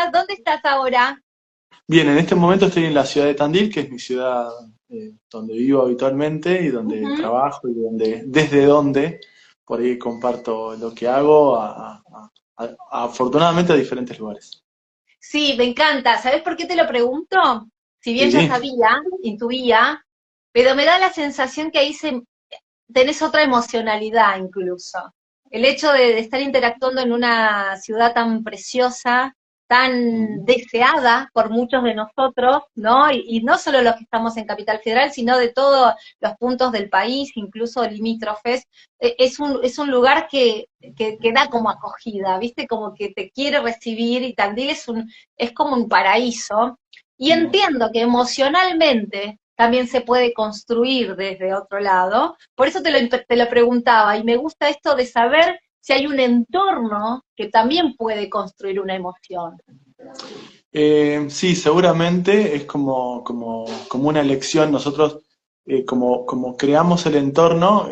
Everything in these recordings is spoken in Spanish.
estás? ¿Dónde estás ahora? Bien, en este momento estoy en la ciudad de Tandil, que es mi ciudad donde vivo habitualmente y donde Ujú. trabajo y desde donde por ahí comparto lo que hago afortunadamente a diferentes lugares. Sí, me encanta. ¿Sabes por qué te lo pregunto? Si bien ya Sí, sabía, intuía, pero me da la sensación que ahí tenés otra emocionalidad incluso. El hecho de estar interactuando en una ciudad tan preciosa, tan mm, deseada por muchos de nosotros, ¿no? Y no solo los que estamos en Capital Federal, sino de todos los puntos del país, incluso limítrofes. Es un lugar que da como acogida, ¿viste? Como que te quiere recibir y Tandil es como un paraíso. Y mm. entiendo que emocionalmente también se puede construir desde otro lado. Por eso te lo preguntaba, y me gusta esto de saber si hay un entorno que también puede construir una emoción. Sí, seguramente es como una elección. Nosotros, como creamos el entorno,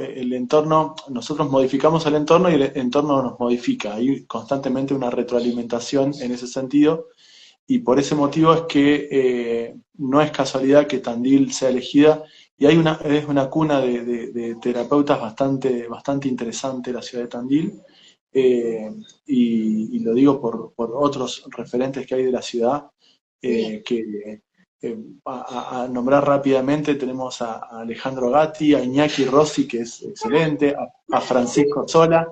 nosotros modificamos el entorno y el entorno nos modifica. Hay constantemente una retroalimentación en ese sentido y por ese motivo es que no es casualidad que Tandil sea elegida y es una cuna de terapeutas bastante interesante la ciudad de Tandil. eh, y lo digo por otros referentes que hay de la ciudad, Sí. que a nombrar rápidamente tenemos a Alejandro Gatti, a Iñaki Rossi, que es excelente, a Francisco Sola,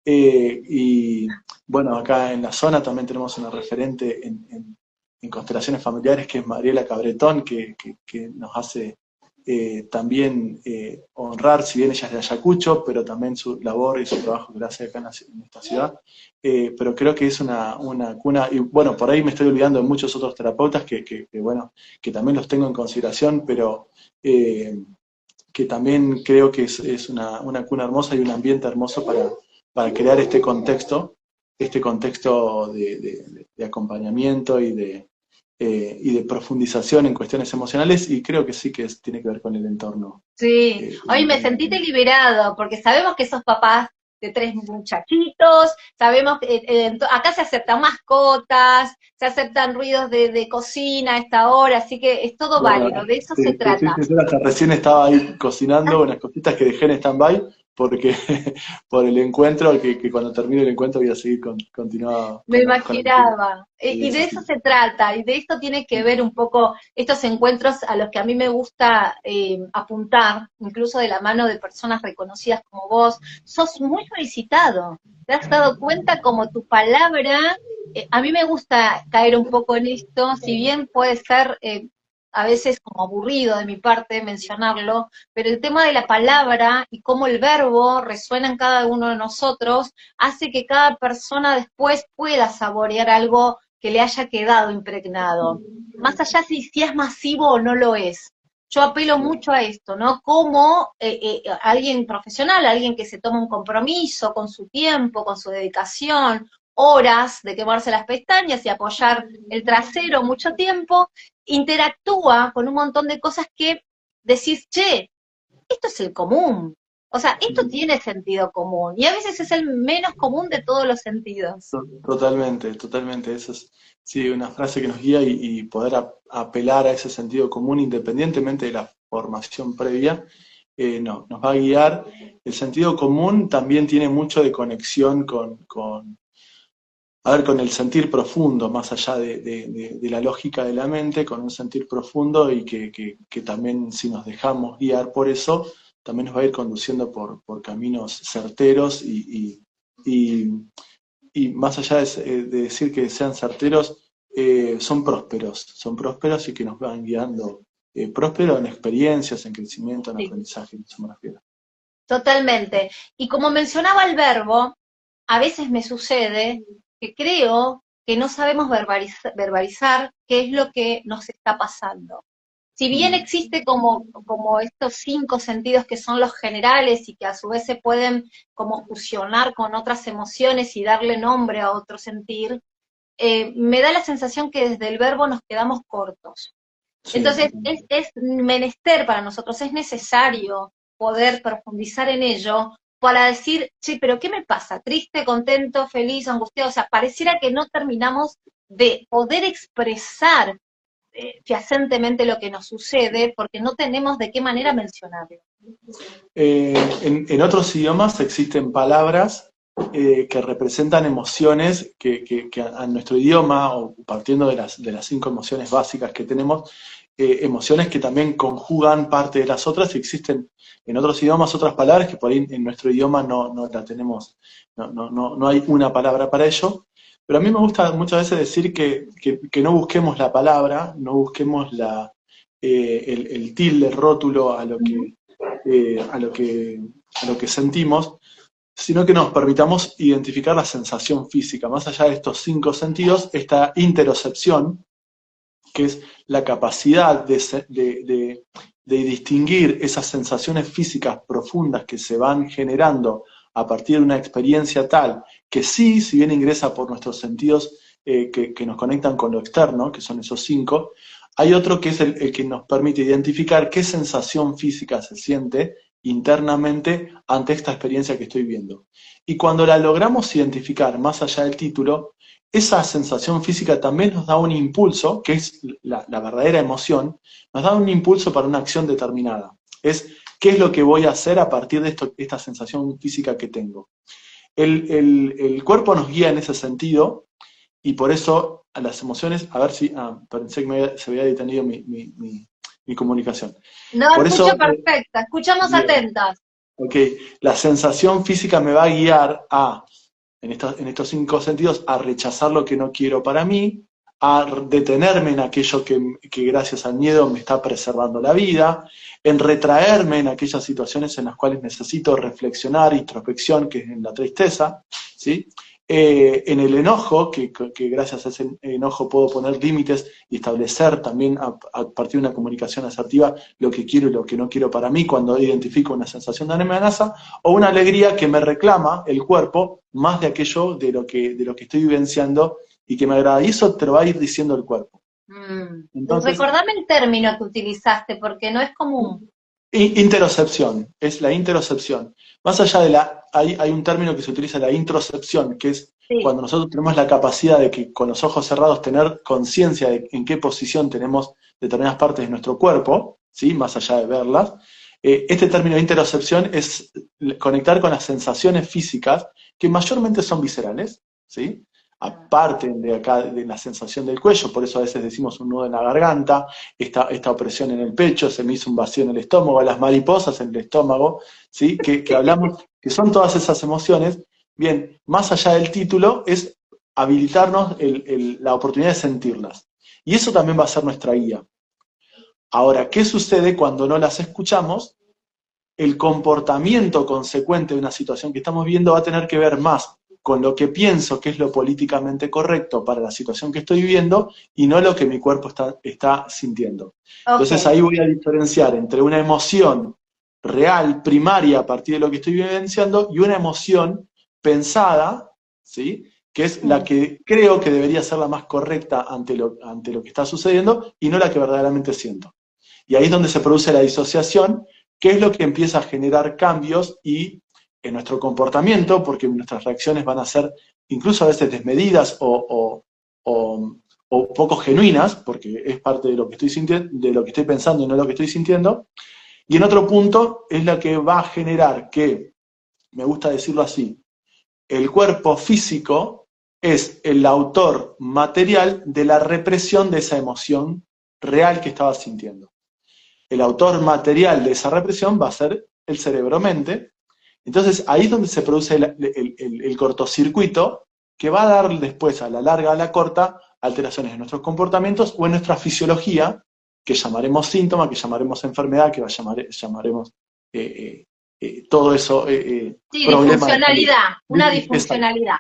y bueno, acá en la zona también tenemos una referente en constelaciones familiares que es Mariela Cabretón, que nos hace también honrar, si bien ella es de Ayacucho, pero también su labor y su trabajo que la hace acá en esta ciudad. Pero creo que es una cuna, y bueno, por ahí me estoy olvidando de muchos otros terapeutas bueno, que también los tengo en consideración, pero que también creo que es una cuna hermosa y un ambiente hermoso para crear este contexto de acompañamiento y de profundización en cuestiones emocionales, y creo que sí que tiene que ver con el entorno. Sí, hoy me En la sentiste liberado, porque sabemos que sos papás de tres muchachitos, sabemos que acá se aceptan mascotas, se aceptan ruidos de cocina a esta hora, así que es todo Bueno, válido, de eso se te soy trata. sincero, hasta recién estaba ahí cocinando unas cositas que dejé en stand-by porque por el encuentro, que cuando termine el encuentro voy a seguir continuado Me con la actividad. imaginaba. Y de eso Sí. se trata, y de esto tiene que ver un poco estos encuentros a los que a mí me gusta apuntar, incluso de la mano de personas reconocidas como vos. Sos muy solicitado. ¿Te has dado cuenta como tu palabra? A mí me gusta caer un poco en esto, si bien puede ser a veces como aburrido de mi parte mencionarlo, pero el tema de la palabra y cómo el verbo resuena en cada uno de nosotros hace que cada persona después pueda saborear algo que le haya quedado impregnado. Más allá si es masivo o no lo es. Yo apelo mucho a esto, ¿no? Como alguien profesional, alguien que se toma un compromiso con su tiempo, con su dedicación, horas de quemarse las pestañas y apoyar el trasero mucho tiempo, interactúa con un montón de cosas que decís, che, esto es el común. O sea, esto tiene sentido común y a veces es el menos común de todos los sentidos. Totalmente, totalmente. Eso es, sí, una frase que nos guía y poder apelar a ese sentido común independientemente de la formación previa, no, nos va a guiar. El sentido común también tiene mucho de conexión a ver, con el sentir profundo, más allá de la lógica de la mente, con un sentir profundo y que también si nos dejamos guiar por eso, también nos va a ir conduciendo por caminos certeros y, y más allá de decir que sean certeros, son prósperos y que nos van guiando, prósperos en experiencias, en crecimiento, en Sí, aprendizaje, eso me refiero. totalmente. Y como mencionaba el verbo, a veces me sucede que creo que no sabemos verbalizar qué es lo que nos está pasando. Si bien Mm, existe como estos cinco sentidos que son los generales y que a su vez se pueden como fusionar con otras emociones y darle nombre a otro sentir, me da la sensación que desde el verbo nos quedamos cortos. sí, Entonces, totalmente. es menester para nosotros, es necesario poder profundizar en ello para decir, che, pero ¿qué me pasa? ¿Triste, contento, feliz, angustiado? O sea, pareciera que no terminamos de poder expresar fehacientemente lo que nos sucede, porque no tenemos de qué manera mencionarlo. En otros idiomas existen palabras que representan emociones que a nuestro idioma, o partiendo de las 5 emociones básicas que tenemos, emociones que también conjugan parte de las otras, y existen en otros idiomas otras palabras que por ahí en nuestro idioma no la tenemos, no hay una palabra para ello. Pero a mí me gusta muchas veces decir que no busquemos la palabra, no busquemos el tilde, el rótulo a lo que sentimos, sino que nos permitamos identificar la sensación física. Más allá de estos 5 sentidos, esta interocepción, que es la capacidad de distinguir esas sensaciones físicas profundas que se van generando a partir de una experiencia tal, que sí, si bien ingresa por nuestros sentidos que nos conectan con lo externo, que son esos 5, hay otro que es el que nos permite identificar qué sensación física se siente internamente ante esta experiencia que estoy viendo. Y cuando la logramos identificar más allá del título, esa sensación física también nos da un impulso, que es la verdadera emoción, nos da un impulso para una acción determinada. Es qué es lo que voy a hacer a partir de esta sensación física que tengo. El cuerpo nos guía en ese sentido, y por eso a las emociones, a ver si, pensé que se había detenido mi comunicación. No, Por escucho eso, perfecta, escuchamos bien, atentas. ok, la sensación física me va a guiar en estos 5 sentidos, a rechazar lo que no quiero para mí, a detenerme en aquello que gracias al miedo me está preservando la vida, en retraerme en aquellas situaciones en las cuales necesito reflexionar, introspección, que es en la tristeza, ¿sí? En el enojo, que gracias a ese enojo puedo poner límites y establecer también a partir de una comunicación asertiva lo que quiero y lo que no quiero para mí cuando identifico una sensación de amenaza, o una alegría que me reclama el cuerpo más de aquello de lo que estoy vivenciando y que me agrada. Y eso te lo va a ir diciendo el cuerpo. Entonces, Recordame el término que utilizaste, porque no es común. interocepción, es la interocepción. Más allá de hay un término que se utiliza, la introcepción, que es Sí. cuando nosotros tenemos la capacidad de que con los ojos cerrados tener conciencia de en qué posición tenemos determinadas partes de nuestro cuerpo, ¿sí? Más allá de verlas. Este término de interocepción es conectar con las sensaciones físicas que mayormente son viscerales, ¿sí? Aparte de acá de la sensación del cuello, por eso a veces decimos un nudo en la garganta, esta opresión en el pecho, se me hizo un vacío en el estómago, las mariposas en el estómago, ¿sí? Que hablamos, que son todas esas emociones. Bien, más allá del título, es habilitarnos la oportunidad de sentirlas. Y eso también va a ser nuestra guía. Ahora, ¿qué sucede cuando no las escuchamos? El comportamiento consecuente de una situación que estamos viendo va a tener que ver más con lo que pienso que es lo políticamente correcto para la situación que estoy viviendo y no lo que mi cuerpo está sintiendo. Entonces ahí voy a diferenciar entre una emoción real, primaria, a partir de lo que estoy vivenciando, y una emoción pensada, ¿sí? Que es la que creo que debería ser la más correcta ante lo que está sucediendo y no la que verdaderamente siento. Y ahí es donde se produce la disociación, que es lo que empieza a generar cambios y en nuestro comportamiento, porque nuestras reacciones van a ser incluso a veces desmedidas o poco genuinas, porque es parte de lo que estoy sintiendo, de lo que estoy pensando y no lo que estoy sintiendo. Y en otro punto es la que va a generar que, me gusta decirlo así, el cuerpo físico es el autor material de la represión de esa emoción real que estaba sintiendo. El autor material de esa represión va a ser el cerebro-mente. Entonces ahí es donde se produce el cortocircuito que va a dar después, a la larga, a la corta, alteraciones en nuestros comportamientos o en nuestra fisiología, que llamaremos síntoma, que llamaremos enfermedad, que llamaremos todo eso. Sí, Problema de salud. disfuncionalidad, una Exacto. disfuncionalidad.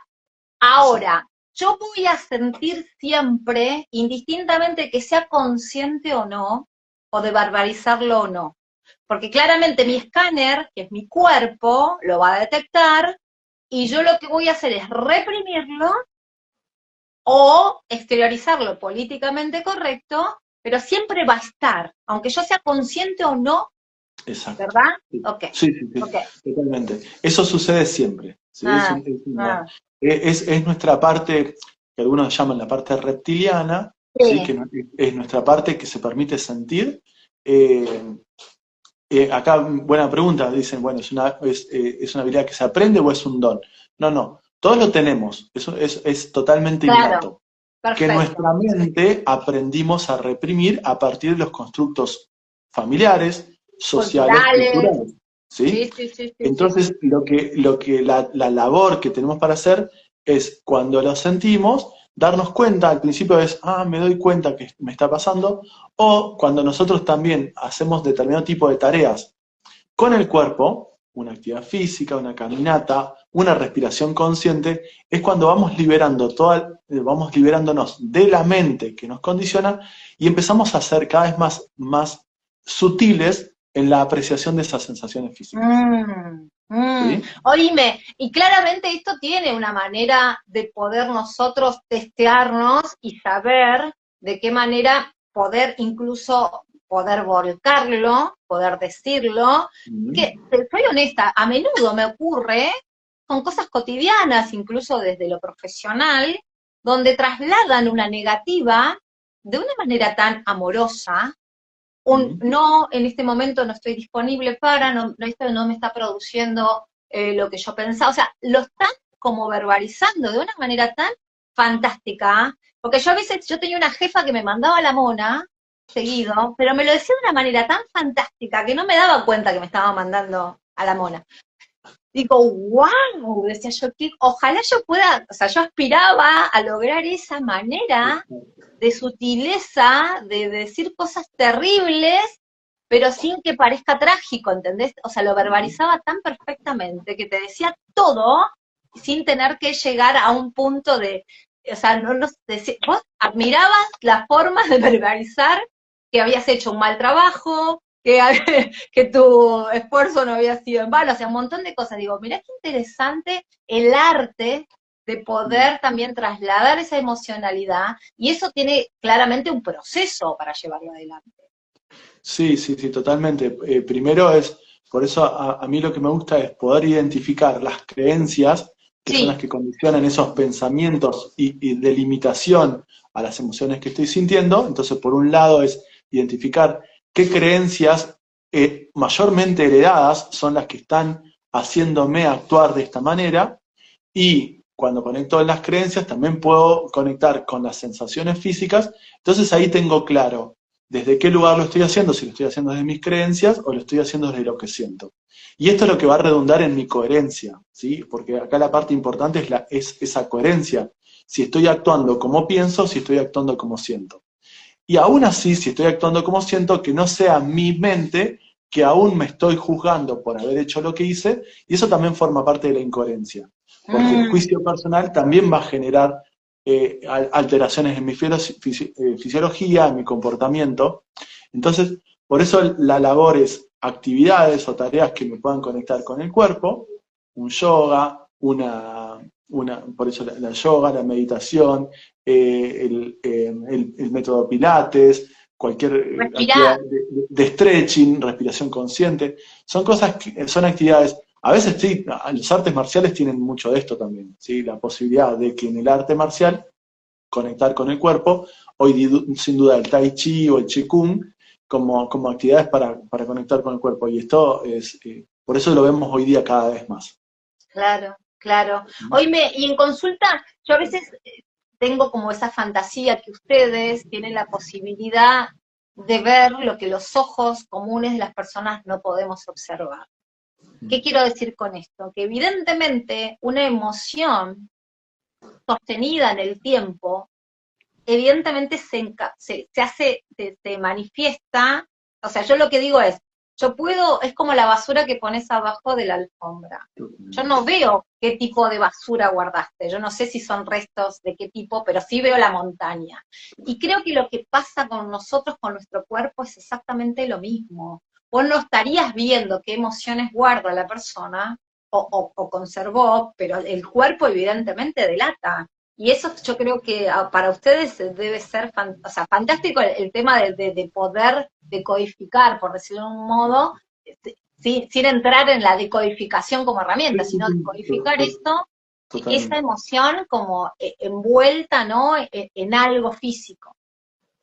Ahora, yo voy a sentir siempre, indistintamente que sea consciente o no, o de barbarizarlo o no. Porque claramente mi escáner, que es mi cuerpo, lo va a detectar, y yo lo que voy a hacer es reprimirlo o exteriorizarlo políticamente correcto, pero siempre va a estar, aunque yo sea consciente o no, Exacto. ¿verdad? Sí, Ok, sí, ok. totalmente. Eso sucede siempre. ¿Sí? Ah, ah. Es nuestra parte. que algunos llaman la parte reptiliana, ¿sí? Sí, Que es nuestra parte que se permite sentir. Eh, Acá, buena pregunta, dicen, bueno, ¿es una habilidad que se aprende o es un don? No, no, todos lo tenemos, eso es totalmente claro, innato. Que perfecto. nuestra mente aprendimos a reprimir a partir de los constructos familiares, sociales, Culturales, culturales, ¿sí? sí, sí, sí, sí, sí. Entonces, la labor que tenemos para hacer es, cuando lo sentimos, darnos cuenta, al principio es, me doy cuenta que me está pasando, o cuando nosotros también hacemos determinado tipo de tareas con el cuerpo, una actividad física, una caminata, una respiración consciente, es cuando vamos liberándonos de la mente que nos condiciona y empezamos a ser cada vez más sutiles en la apreciación de esas sensaciones físicas. ¿Sí? Oíme, y claramente esto tiene una manera de poder nosotros testearnos y saber de qué manera poder incluso poder volcarlo, poder decirlo, Mm. que soy honesta, a menudo me ocurre con cosas cotidianas, incluso desde lo profesional, donde trasladan una negativa de una manera tan amorosa, Mm. no, en este momento no estoy disponible para, esto no me está produciendo lo que yo pensaba, o sea, lo están como verbalizando de una manera tan fantástica, porque yo a veces, yo tenía una jefa que me mandaba la mona seguido, pero me lo decía de una manera tan fantástica que no me daba cuenta que me estaba mandando a la mona. Digo, wow, decía yo, ojalá yo pueda, o sea, yo aspiraba a lograr esa manera de sutileza, de decir cosas terribles, pero sin que parezca trágico, ¿entendés? O sea, lo verbalizaba tan perfectamente que te decía todo sin tener que llegar a un punto de, o sea, vos admirabas la forma de verbalizar que habías hecho un mal trabajo, que, que tu esfuerzo no había sido en vano, o sea, un montón de cosas. Digo, mirá qué interesante el arte de Mm. poder también trasladar esa emocionalidad, y eso tiene claramente un proceso para llevarlo adelante. Sí, sí, sí, totalmente. Primero por eso a mí lo que me gusta es poder identificar las creencias, que son las Sí, que condicionan esos pensamientos y de limitación a las emociones que estoy sintiendo. Entonces, por un lado es identificar qué creencias mayormente heredadas son las que están haciéndome actuar de esta manera, y cuando conecto en las creencias también puedo conectar con las sensaciones físicas. Entonces ahí tengo claro desde qué lugar lo estoy haciendo, si lo estoy haciendo desde mis creencias o lo estoy haciendo desde lo que siento. Y esto es lo que va a redundar en mi coherencia, ¿sí? Porque acá la parte importante es esa coherencia. Si estoy actuando como pienso, si estoy actuando como siento. Y aún así, si estoy actuando como siento, que no sea mi mente que aún me estoy juzgando por haber hecho lo que hice, y eso también forma parte de la incoherencia, porque el mm, juicio personal también va a generar alteraciones en mi fisiología, en mi comportamiento. Entonces, por eso la labor es actividades o tareas que me puedan conectar con el cuerpo, un yoga, por eso la yoga, la meditación, el método Pilates, cualquier actividad respirá. de stretching, respiración consciente, son actividades, a veces sí, los artes marciales tienen mucho de esto también, ¿sí? La posibilidad de que en el arte marcial conectar con el cuerpo, hoy sin duda el tai chi o el qigong como actividades para conectar con el cuerpo, y esto por eso lo vemos hoy día cada vez más. Claro, claro. Oíme, y en consulta, yo a veces tengo como esa fantasía que ustedes tienen la posibilidad de ver lo que los ojos comunes de las personas no podemos observar. ¿Qué quiero decir con esto? Que evidentemente una emoción sostenida en el tiempo, evidentemente se hace, se manifiesta, o sea, yo lo que digo es, yo puedo, es como la basura que pones abajo de la alfombra. Yo no veo qué tipo de basura guardaste, yo no sé si son restos de qué tipo, pero sí veo la montaña. Y creo que lo que pasa con nosotros, con nuestro cuerpo, es exactamente lo mismo. Vos no estarías viendo qué emociones guarda la persona o conservó, pero el cuerpo evidentemente delata. Y eso yo creo que para ustedes debe ser o sea, fantástico el tema de poder decodificar, por decirlo de un modo, sin entrar en la decodificación como herramienta, sino decodificar esto esa totalmente. emoción como envuelta, ¿no? En algo físico.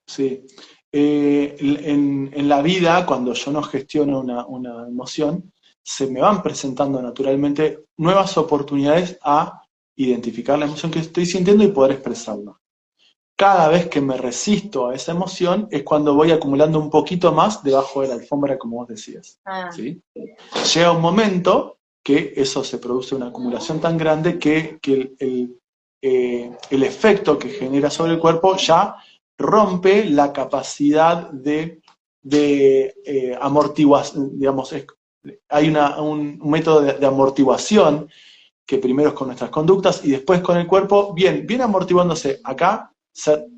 Sí. En la vida, cuando yo no gestiono una emoción, se me van presentando naturalmente nuevas oportunidades a identificar la emoción que estoy sintiendo y poder expresarla. Cada vez que me resisto a esa emoción es cuando voy acumulando un poquito más debajo de la alfombra, como vos decías. Ah, ¿Sí? Llega un momento que eso se produce una acumulación tan grande que el efecto que genera sobre el cuerpo ya rompe la capacidad de amortiguación, digamos, hay un método de amortiguación que primero es con nuestras conductas y después con el cuerpo, viene amortiguándose acá,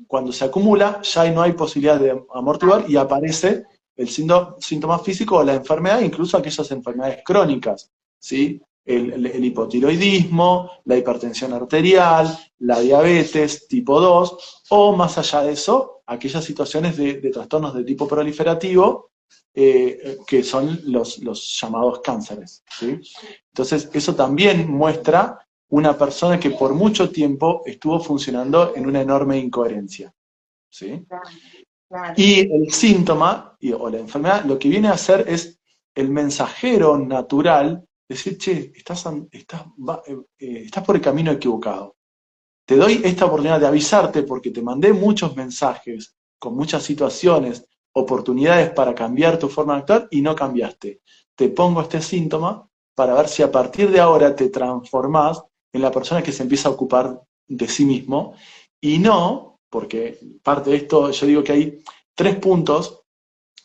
cuando se acumula ya no hay posibilidad de amortiguar y aparece el síntoma físico o la enfermedad, incluso aquellas enfermedades crónicas, ¿sí? El hipotiroidismo, la hipertensión arterial, la diabetes tipo 2 o más allá de eso, aquellas situaciones de trastornos de tipo proliferativo, que son los llamados cánceres, ¿sí? Entonces, eso también muestra una persona que por mucho tiempo estuvo funcionando en una enorme incoherencia, ¿sí? claro, claro. Y el síntoma, o la enfermedad, lo que viene a hacer es el mensajero natural, decir, che, estás por el camino equivocado. Te doy esta oportunidad de avisarte porque te mandé muchos mensajes con muchas situaciones, oportunidades para cambiar tu forma de actuar y no cambiaste. Te pongo este síntoma para ver si a partir de ahora te transformás en la persona que se empieza a ocupar de sí mismo y no, porque parte de esto, yo digo que hay 3 puntos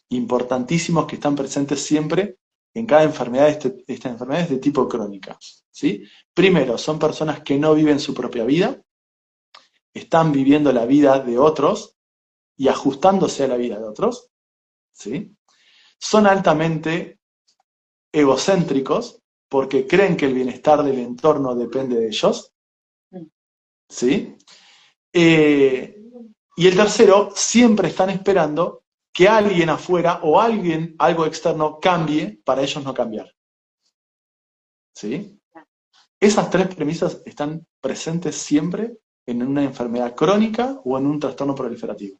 importantísimos que están presentes siempre en cada enfermedad, estas enfermedades de tipo crónica, ¿sí? Primero, son personas que no viven su propia vida, están viviendo la vida de otros y ajustándose a la vida de otros, ¿sí? Son altamente egocéntricos porque creen que el bienestar del entorno depende de ellos, ¿sí? Y el tercero, siempre están esperando que alguien afuera o algo externo cambie para ellos no cambiar, ¿sí? Esas 3 premisas están presentes siempre en una enfermedad crónica o en un trastorno proliferativo,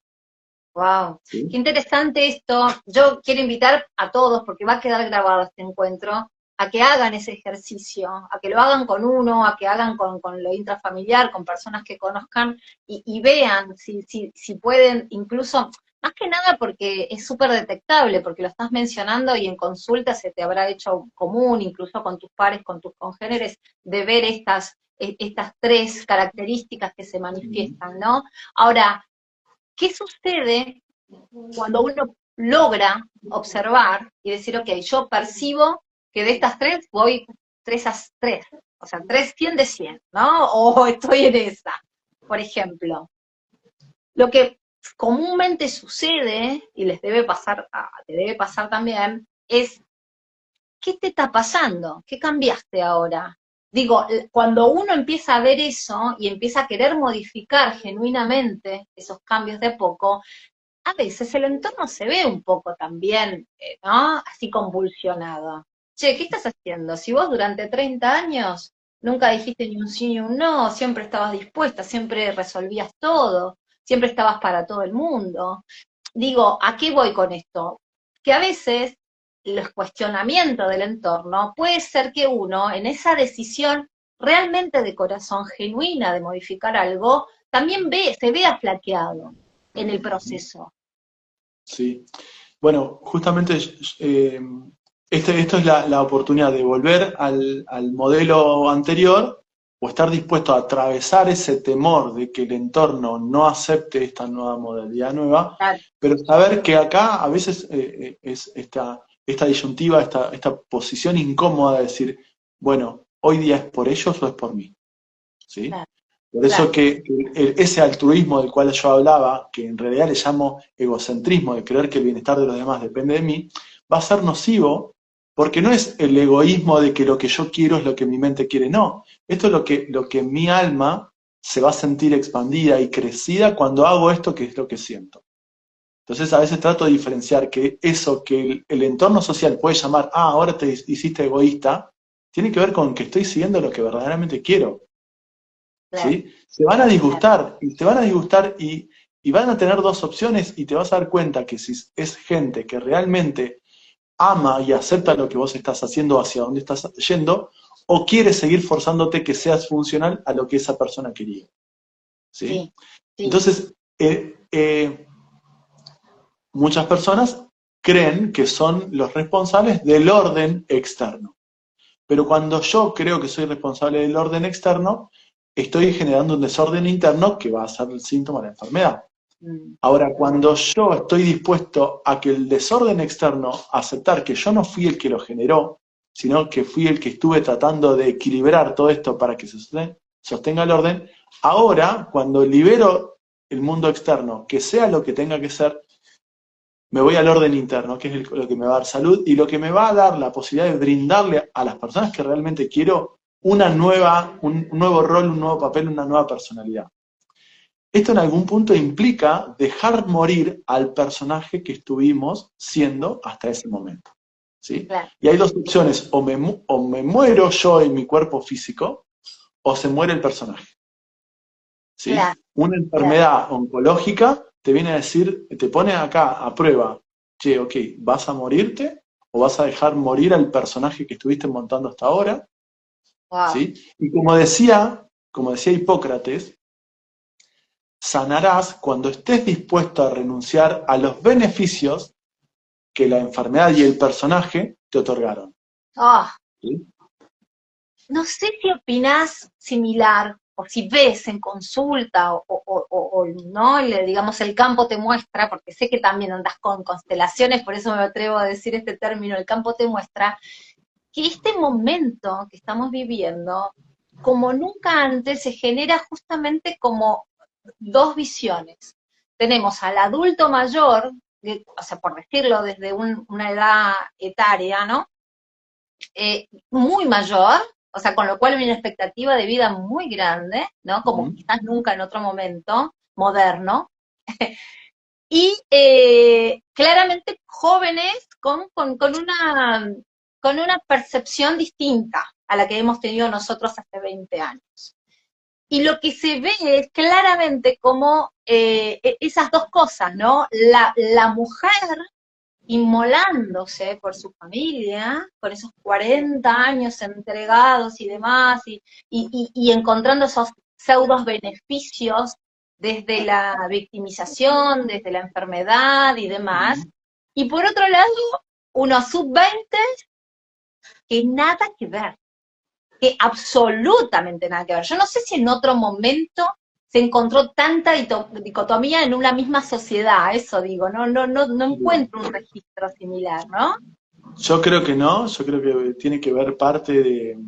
Wow, qué ¿sí? interesante esto. Yo quiero invitar a todos, porque va a quedar grabado este encuentro, a que hagan ese ejercicio, a que lo hagan con uno, a que hagan con lo intrafamiliar, con personas que conozcan y vean si pueden, incluso, más que nada porque es súper detectable, porque lo estás mencionando y en consulta se te habrá hecho común, incluso con tus pares, con tus congéneres, de ver estas 3 características que se manifiestan, ¿no? Ahora, ¿qué sucede cuando uno logra observar y decir, ok, yo percibo que de estas 3 voy 3 a 3, o sea, 3, 100 de 100, ¿no? O estoy en esa. Por ejemplo, lo que comúnmente sucede, y te debe pasar también, es, ¿qué te está pasando? ¿Qué cambiaste ahora? Digo, cuando uno empieza a ver eso y empieza a querer modificar genuinamente esos cambios de a poco, a veces el entorno se ve un poco también, ¿no? Así convulsionado. Che, ¿qué estás haciendo? Si vos durante 30 años nunca dijiste ni un sí ni un no, siempre estabas dispuesta, siempre resolvías todo, siempre estabas para todo el mundo. Digo, ¿a qué voy con esto? Que a veces los cuestionamientos del entorno puede ser que uno en esa decisión realmente de corazón genuina de modificar algo, también se vea flaqueado en el proceso. Sí. Bueno, justamente esto es la oportunidad de volver al modelo anterior o estar dispuesto a atravesar ese temor de que el entorno no acepte esta nueva modalidad nueva, Claro, pero saber que acá a veces es esta disyuntiva, esta posición incómoda de decir, bueno, hoy día es por ellos o es por mí, ¿sí? claro, Por eso claro. que ese altruismo del cual yo hablaba, que en realidad le llamo egocentrismo, de creer que el bienestar de los demás depende de mí, va a ser nocivo porque no es el egoísmo de que lo que yo quiero es lo que mi mente quiere, no. Esto es lo que mi alma se va a sentir expandida y crecida cuando hago esto que es lo que siento. Entonces a veces trato de diferenciar que eso que el entorno social puede llamar, ahora te hiciste egoísta, tiene que ver con que estoy siguiendo lo que verdaderamente quiero. claro, ¿sí? Se van a disgustar, y te van a disgustar y van a tener dos opciones y te vas a dar cuenta que si es gente que realmente ama y acepta lo que vos estás haciendo, hacia dónde estás yendo, o quiere seguir forzándote que seas funcional a lo que esa persona quería, ¿sí? sí, sí, Entonces, muchas personas creen que son los responsables del orden externo. Pero cuando yo creo que soy responsable del orden externo, estoy generando un desorden interno que va a ser el síntoma de la enfermedad. mm, Ahora, cuando yo estoy dispuesto a que el desorden externo, aceptar que yo no fui el que lo generó, sino que fui el que estuve tratando de equilibrar todo esto para que se sostenga el orden, ahora, cuando libero el mundo externo, que sea lo que tenga que ser, me voy al orden interno, que es lo que me va a dar salud y lo que me va a dar la posibilidad de brindarle a las personas que realmente quiero un nuevo rol, un nuevo papel, una nueva personalidad. Esto en algún punto implica dejar morir al personaje que estuvimos siendo hasta ese momento, ¿sí? claro, Y hay dos opciones, o me muero yo en mi cuerpo físico, o se muere el personaje, ¿sí? claro, Una claro. enfermedad oncológica te viene a decir, te pone acá a prueba, che, ok, ¿vas a morirte o vas a dejar morir al personaje que estuviste montando hasta ahora? Wow. ¿Sí? Y como decía Hipócrates, sanarás cuando estés dispuesto a renunciar a los beneficios que la enfermedad y el personaje te otorgaron. Ah, ¿Sí? no sé si opinás similar o si ves en consulta o no, digamos, el campo te muestra, porque sé que también andas con constelaciones, por eso me atrevo a decir este término, el campo te muestra, que este momento que estamos viviendo, como nunca antes, se genera justamente como dos visiones. Tenemos al adulto mayor, o sea, por decirlo desde una edad etaria, ¿no? Muy mayor, o sea, con lo cual hay una expectativa de vida muy grande, ¿no? Como Uh-huh. quizás nunca en otro momento moderno. Y claramente jóvenes con una percepción distinta a la que hemos tenido nosotros hace 20 años. Y lo que se ve es claramente como esas dos cosas, ¿no? La mujer inmolándose por su familia, con esos 40 años entregados y demás, y encontrando esos pseudos beneficios desde la victimización, desde la enfermedad y demás. Uh-huh. Y por otro lado, unos sub-20 que nada que ver, que absolutamente nada que ver. Yo no sé si en otro momento se encontró tanta dicotomía en una misma sociedad, eso digo, no encuentro un registro similar, ¿no? Yo creo que no, yo creo que tiene que ver parte de,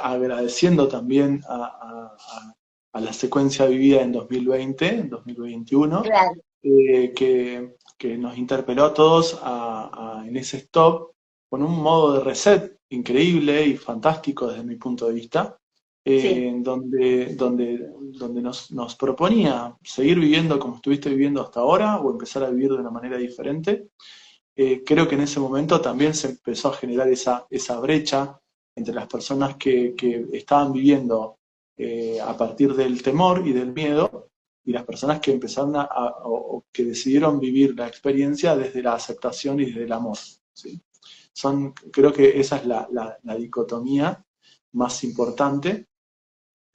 agradeciendo también a la secuencia vivida en 2020, en 2021, Claro, que nos interpeló a todos en ese stop con un modo de reset increíble y fantástico desde mi punto de vista, sí, donde nos proponía seguir viviendo como estuviste viviendo hasta ahora o empezar a vivir de una manera diferente. Creo que en ese momento también se empezó a generar esa brecha entre las personas que estaban viviendo a partir del temor y del miedo y las personas que empezaron o que decidieron vivir la experiencia desde la aceptación y desde el amor, ¿sí? Creo que esa es la dicotomía más importante,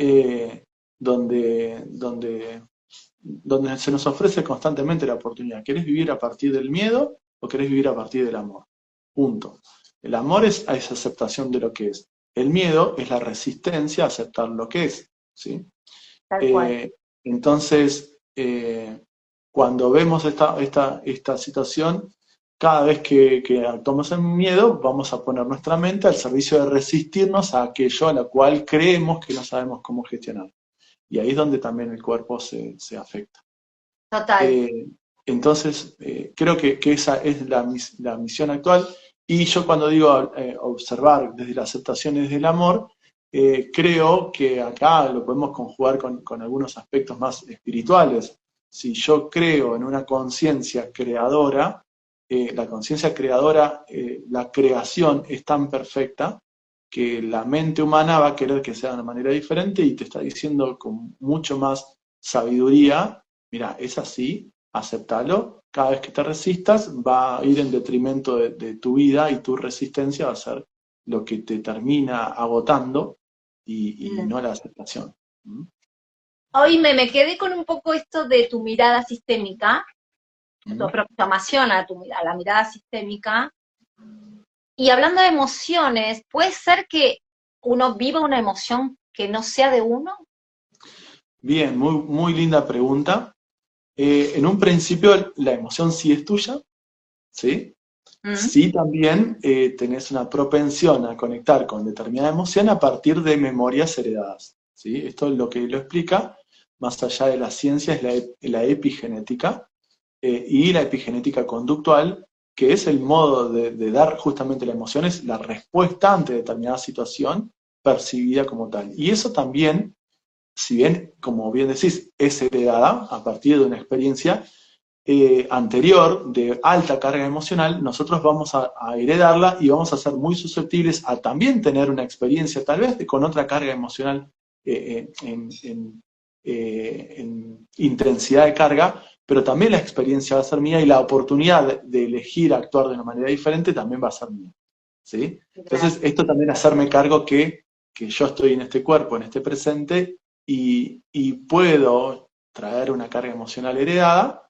eh, donde, donde, donde se nos ofrece constantemente la oportunidad. ¿Querés vivir a partir del miedo o querés vivir a partir del amor? Punto. El amor es esa aceptación de lo que es. El miedo es la resistencia a aceptar lo que es, ¿sí? tal cual. Eh, entonces, cuando vemos esta situación, cada vez que actuamos en miedo, vamos a poner nuestra mente al servicio de resistirnos a aquello a lo cual creemos que no sabemos cómo gestionar. Y ahí es donde también el cuerpo se afecta. Total. Eh, entonces, creo que esa es la misión actual. Y yo cuando digo observar desde la aceptación y desde el amor, creo que acá lo podemos conjugar con algunos aspectos más espirituales. Si yo creo en una conciencia creadora, la conciencia creadora, la creación es tan perfecta que la mente humana va a querer que sea de una manera diferente y te está diciendo con mucho más sabiduría, mira, es así, aceptalo, cada vez que te resistas va a ir en detrimento de tu vida y tu resistencia va a ser lo que te termina agotando y Mm. no la aceptación. ¿Mm? Hoy me quedé con un poco esto de tu mirada sistémica, tu ¿Mm? aproximación a la mirada sistémica. Y hablando de emociones, ¿puede ser que uno viva una emoción que no sea de uno? Bien, muy linda pregunta. En un principio la emoción sí es tuya, ¿sí? Mm. Sí también tenés una propensión a conectar con determinada emoción a partir de memorias heredadas, ¿sí? Esto es lo que lo explica, más allá de la ciencia, es la epigenética y la epigenética conductual, que es el modo de dar justamente la emoción, es la respuesta ante determinada situación percibida como tal. Y eso también, si bien, como bien decís, es heredada a partir de una experiencia anterior de alta carga emocional, nosotros vamos a heredarla y vamos a ser muy susceptibles a también tener una experiencia tal vez con otra carga emocional en intensidad de carga, pero también la experiencia va a ser mía y la oportunidad de elegir actuar de una manera diferente también va a ser mía. ¿Sí? Entonces, esto también hacerme cargo que yo estoy en este cuerpo, en este presente, y puedo traer una carga emocional heredada.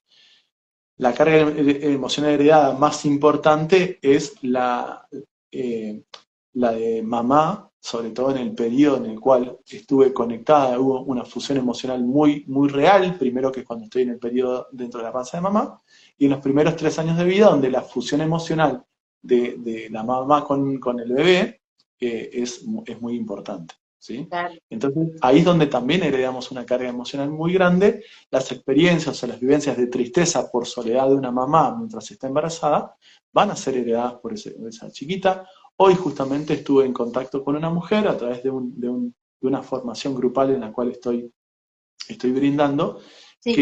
La carga emocional heredada más importante es la de mamá, sobre todo en el periodo en el cual estuve conectada, hubo una fusión emocional muy real, primero que cuando estoy en el periodo dentro de la panza de mamá, y en los primeros 3 años de vida, donde la fusión emocional de la mamá con el bebé es muy importante. ¿Sí? Claro. Entonces, ahí es donde también heredamos una carga emocional muy grande. Las experiencias o las vivencias de tristeza por soledad de una mamá mientras está embarazada van a ser heredadas por esa chiquita. Hoy justamente estuve en contacto con una mujer a través de una formación grupal en la cual estoy brindando, Sí.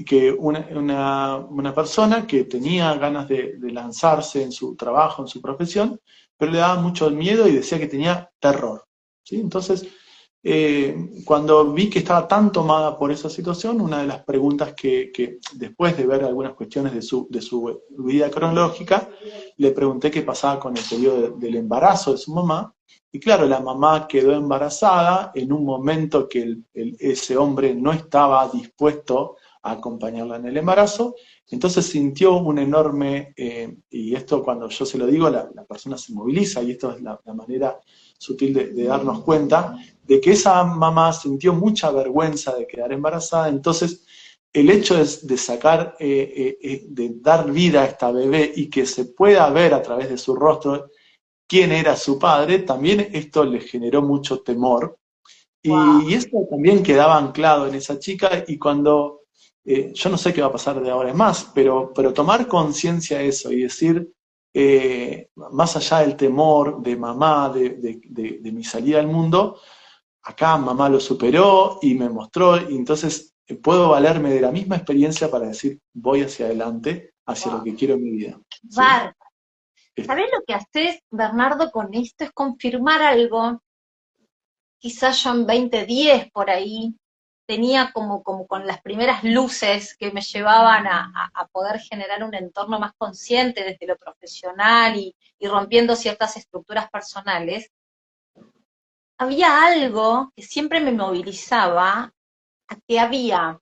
que una persona que tenía ganas de lanzarse en su trabajo, en su profesión, pero le daba mucho miedo y decía que tenía terror. ¿Sí? Entonces, cuando vi que estaba tan tomada por esa situación, una de las preguntas que después de ver algunas cuestiones de su vida cronológica, le pregunté qué pasaba con el periodo del embarazo de su mamá, y claro, la mamá quedó embarazada en un momento que ese hombre no estaba dispuesto a acompañarla en el embarazo, entonces sintió un enorme, y esto cuando yo se lo digo, la persona se moviliza, y esto es la manera sutil de darnos cuenta, de que esa mamá sintió mucha vergüenza de quedar embarazada, entonces el hecho de sacar, de dar vida a esta bebé y que se pueda ver a través de su rostro quién era su padre, también esto le generó mucho temor. Wow. Y eso también quedaba anclado en esa chica y cuando, yo no sé qué va a pasar de ahora en más, pero tomar conciencia de eso y decir, más allá del temor de mamá, de mi salida al mundo, acá mamá lo superó y me mostró, y entonces puedo valerme de la misma experiencia para decir, voy hacia adelante, hacia lo Wow. que quiero en mi vida. ¿Sí? Bárbaro. ¿Sabés lo que haces, Bernardo, con esto? Es confirmar algo. Quizás yo en 2010 por ahí tenía como con las primeras luces que me llevaban a poder generar un entorno más consciente desde lo profesional y rompiendo ciertas estructuras personales. Había algo que siempre me movilizaba a que había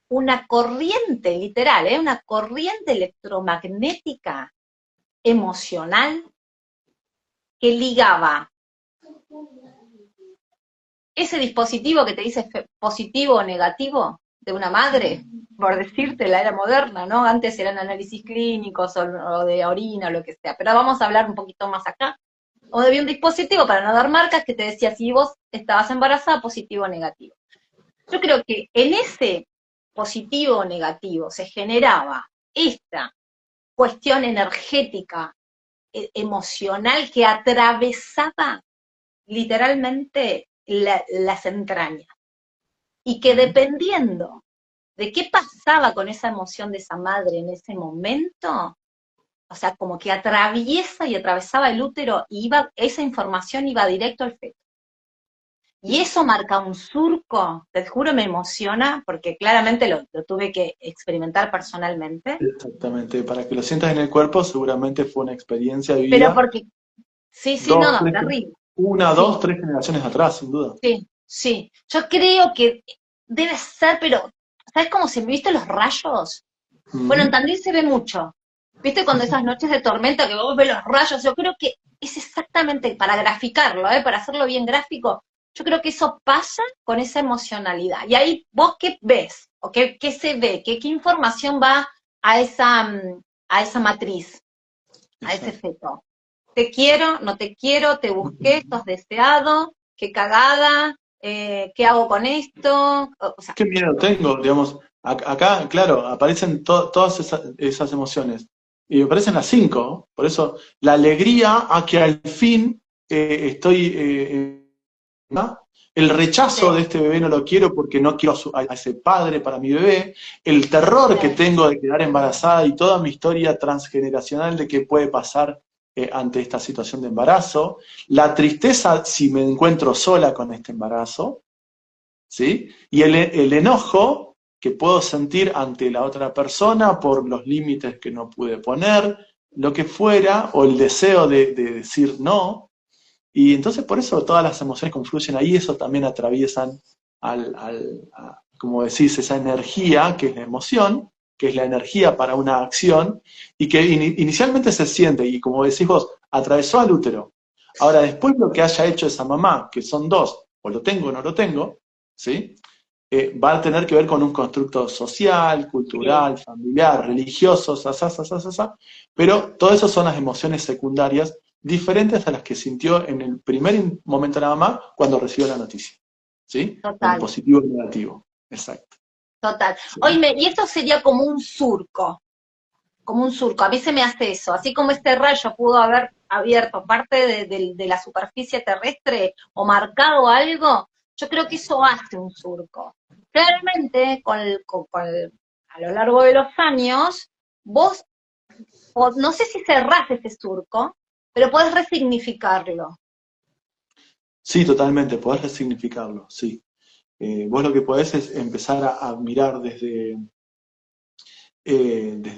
una corriente, literal, una corriente electromagnética emocional que ligaba ese dispositivo que te dice positivo o negativo de una madre, por decirte la era moderna, ¿no? Antes eran análisis clínicos o de orina o lo que sea, pero vamos a hablar un poquito más acá. O había un dispositivo, para no dar marcas, que te decía si vos estabas embarazada, positivo o negativo. Yo creo que en ese positivo o negativo se generaba esta cuestión energética, emocional, que atravesaba literalmente las entrañas. Y que Ujú. dependiendo de qué pasaba con esa emoción de esa madre en ese momento, o sea, como que atraviesa y atravesaba el útero y esa información iba directo al feto. Y eso marca un surco, te juro me emociona, porque claramente lo tuve que experimentar personalmente, Exactamente, para que lo sientas en el cuerpo, seguramente fue una experiencia pero vivida porque, sí, sí, no, dos, no, tres, terrible, una, dos, sí, tres generaciones atrás, sin duda. sí, sí. Yo creo que debe ser, pero, ¿sabes cómo se me viste los rayos? Bueno, en Mm. Tandil se ve mucho. ¿Viste cuando esas noches de tormenta que vos ves los rayos? Yo creo que es exactamente, para graficarlo, para hacerlo bien gráfico, yo creo que eso pasa con esa emocionalidad. Y ahí vos qué ves, o qué se ve, qué información va a esa matriz, a ese Exacto. feto. Te quiero, no te quiero, te busqué, sos deseado, qué cagada, qué hago con esto. O sea, Qué miedo tengo, digamos, acá, claro, aparecen todas esas emociones. Y me parecen las cinco, por eso la alegría a que al fin estoy, ¿no? El rechazo sí, de este bebé no lo quiero porque no quiero a ese padre para mi bebé, el terror que sí, tengo de quedar embarazada y toda mi historia transgeneracional de qué puede pasar ante esta situación de embarazo, la tristeza si me encuentro sola con este embarazo, ¿sí? Y el enojo que puedo sentir ante la otra persona por los límites que no pude poner, lo que fuera, o el deseo de decir no. Y entonces por eso todas las emociones confluyen ahí, eso también atraviesan como decís, esa energía que es la emoción, que es la energía para una acción, y que inicialmente se siente, y como decís vos, atravesó al útero. Ahora, después lo que haya hecho esa mamá, que son dos, o lo tengo o no lo tengo, ¿sí? Va a tener que ver con un constructo social, sí. cultural, familiar, religioso, pero todo eso son las emociones secundarias diferentes a las que sintió en el primer momento la mamá cuando recibió la noticia, ¿sí? En Total. positivo y negativo, exacto. Total. ¿Sí? Oíme, y esto sería como un surco, como un surco. A mí se me hace eso. Así como este rayo pudo haber abierto parte de la superficie terrestre o marcado algo, yo creo que eso hace un surco. Claramente, a lo largo de los años, vos, no sé si cerrás ese surco, pero podés resignificarlo. Sí, totalmente, podés resignificarlo, sí. Vos lo que podés es empezar a mirar desde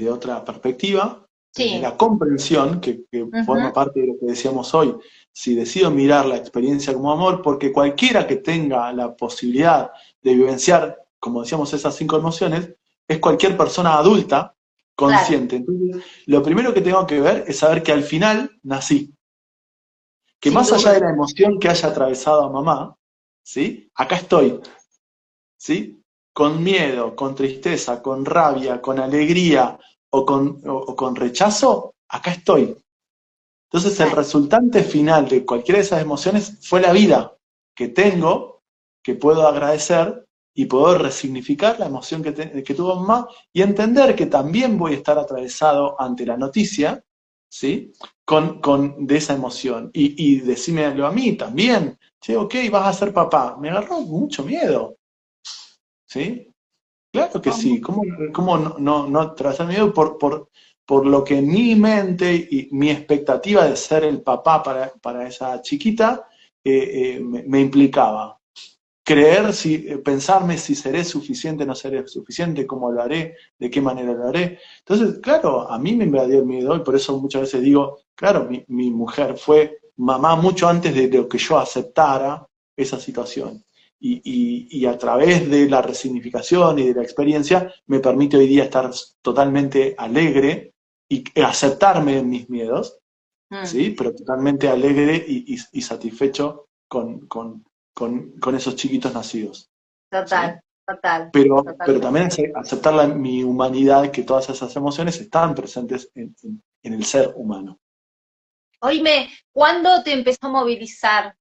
otra perspectiva, desde Sí. la comprensión, que forma Ujú. parte de lo que decíamos hoy, si decido mirar la experiencia como amor, porque cualquiera que tenga la posibilidad de vivenciar, como decíamos, esas cinco emociones, es cualquier persona adulta, Claro. consciente. Entonces, lo primero que tengo que ver es saber que al final nací, que Sin más allá de duda. la emoción que haya atravesado a mamá, ¿sí? Acá estoy, ¿sí? Con miedo, con tristeza, con rabia, con alegría o con rechazo, acá estoy. Entonces el Claro. resultante final de cualquiera de esas emociones fue la vida que tengo, que puedo agradecer y puedo resignificar la emoción que tuvo mamá y entender que también voy a estar atravesado ante la noticia, ¿sí? De esa emoción. Y decímelo a mí también, che, ok, vas a ser papá. Me agarró mucho miedo, ¿sí? Claro que sí. ¿Cómo no atravesar miedo por lo que mi mente y mi expectativa de ser el papá para esa chiquita me implicaba? Creer, pensarme si seré suficiente, no seré suficiente, cómo lo haré, de qué manera lo haré. Entonces, claro, a mí me invadió el miedo y por eso muchas veces digo, claro, mi mujer fue mamá mucho antes de lo que yo aceptara esa situación. Y a través de la resignificación y de la experiencia me permite hoy día estar totalmente alegre y aceptarme en mis miedos, Mm, ¿sí? Pero totalmente alegre y satisfecho con esos chiquitos nacidos, total, ¿sí? total, Pero totalmente. también aceptar mi humanidad, que todas esas emociones están presentes en el ser humano. Oíme, ¿cuándo te empezó a movilizar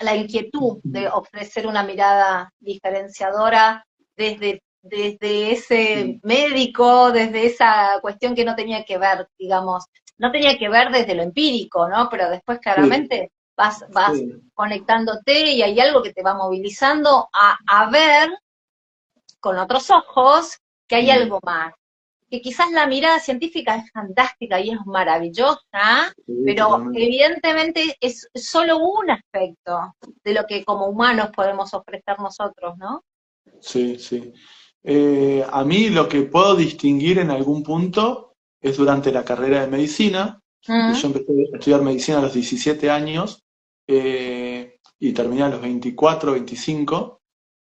la inquietud de ofrecer una mirada diferenciadora desde ese médico, desde esa cuestión que no tenía que ver, digamos, no tenía que ver desde lo empírico, ¿no? Pero después Sí, claramente vas sí, conectándote y hay algo que te va movilizando a ver con otros ojos que hay mm, algo más. que quizás la mirada científica es fantástica y es maravillosa, Sí, pero totalmente. evidentemente es solo un aspecto de lo que como humanos podemos ofrecer nosotros, ¿no? Sí, sí. A mí lo que puedo distinguir en algún punto es durante la carrera de medicina, que Mm. yo empecé a estudiar medicina a los 17 años y terminé a los 24, 25.